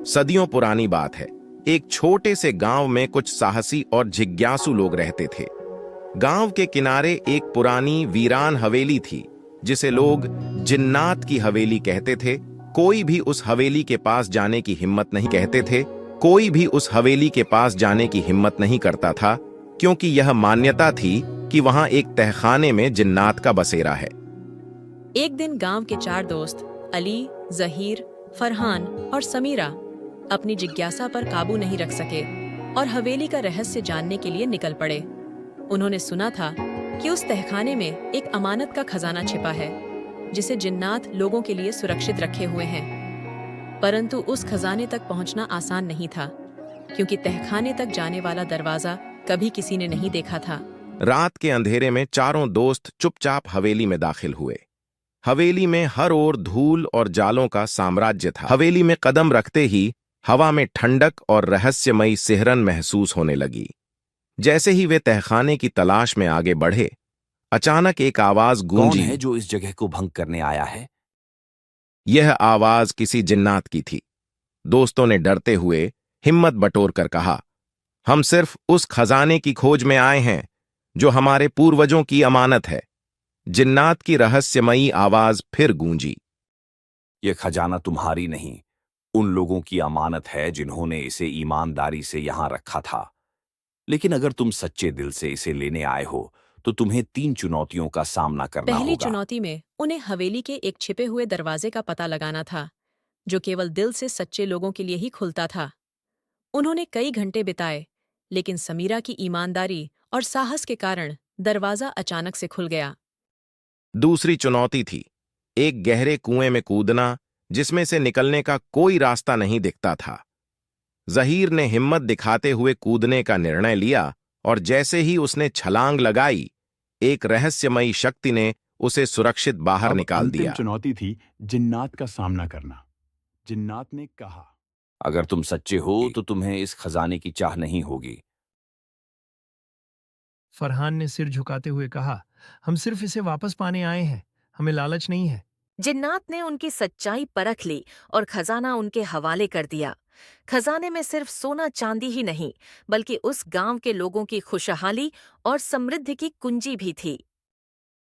सदियों पुरानी बात है। एक छोटे से गांव में कुछ साहसी और जिज्ञासु लोग रहते थे। गांव के किनारे एक पुरानी वीरान हवेली थी, जिसे लोग जिन्नात की हवेली कहते थे। कोई भी उस हवेली के पास जाने की हिम्मत नहीं कहते थे कोई भी उस हवेली के पास जाने की हिम्मत नहीं करता था, क्योंकि यह मान्यता थी कि वहां एक तहखाने में जिन्नात का बसेरा है। एक दिन गांव के 4 दोस्त अली, जहीर, फरहान और समीरा अपनी जिज्ञासा पर काबू नहीं रख सके और हवेली का रहस्य जानने के लिए निकल पड़े। उन्होंने सुना था कि उस तहखाने में एक अमानत का खजाना छिपा है, जिसे जिन्नात लोगों के लिए सुरक्षित रखे हुए हैं। परंतु उस खजाने तक पहुंचना आसान नहीं था, क्योंकि तहखाने तक जाने वाला दरवाजा कभी किसी ने नहीं देखा था। रात के अंधेरे में चारों दोस्त चुपचाप हवेली में दाखिल हुए। हवेली में हर ओर धूल और जालों का साम्राज्य था। हवेली में कदम रखते ही हवा में ठंडक और रहस्यमयी सिहरन महसूस होने लगी। जैसे ही वे तहखाने की तलाश में आगे बढ़े, अचानक एक आवाज कौन गूंजी। है जो इस जगह को भंग करने आया है? यह आवाज किसी जिन्नात की थी। दोस्तों ने डरते हुए हिम्मत बटोर कर कहा, हम सिर्फ उस खजाने की खोज में आए हैं जो हमारे पूर्वजों की अमानत है। जिन्नात की रहस्यमयी आवाज फिर गूंजी। यह खजाना तुम्हारी नहीं, उन लोगों की अमानत है जिन्होंने इसे ईमानदारी से यहां रखा था। लेकिन अगर तुम सच्चे दिल से इसे लेने आए हो, तो तुम्हें 3 चुनौतियों का सामना करना पहली होगा। चुनौती में उन्हें हवेली के एक छिपे हुए दरवाजे का पता लगाना था, जो केवल दिल से सच्चे लोगों के लिए ही खुलता था। उन्होंने कई घंटे बिताए, लेकिन समीरा की ईमानदारी और साहस के कारण दरवाजा अचानक से खुल गया। दूसरी चुनौती थी एक गहरे कुएं में कूदना, जिसमें से निकलने का कोई रास्ता नहीं दिखता था। जहीर ने हिम्मत दिखाते हुए कूदने का निर्णय लिया, और जैसे ही उसने छलांग लगाई, एक रहस्यमयी शक्ति ने उसे सुरक्षित बाहर अब निकाल अंतिम दिया। चुनौती थी जिन्नात का सामना करना। जिन्नात ने कहा, अगर तुम सच्चे हो तो तुम्हें इस खजाने की चाह नहीं होगी। फरहान ने सिर झुकाते हुए कहा, हम सिर्फ इसे वापस पाने आए हैं, हमें लालच नहीं है। जिन्नात ने उनकी सच्चाई परख ली और खजाना उनके हवाले कर दिया। खजाने में सिर्फ सोना चांदी ही नहीं, बल्कि उस गांव के लोगों की खुशहाली और समृद्धि की कुंजी भी थी।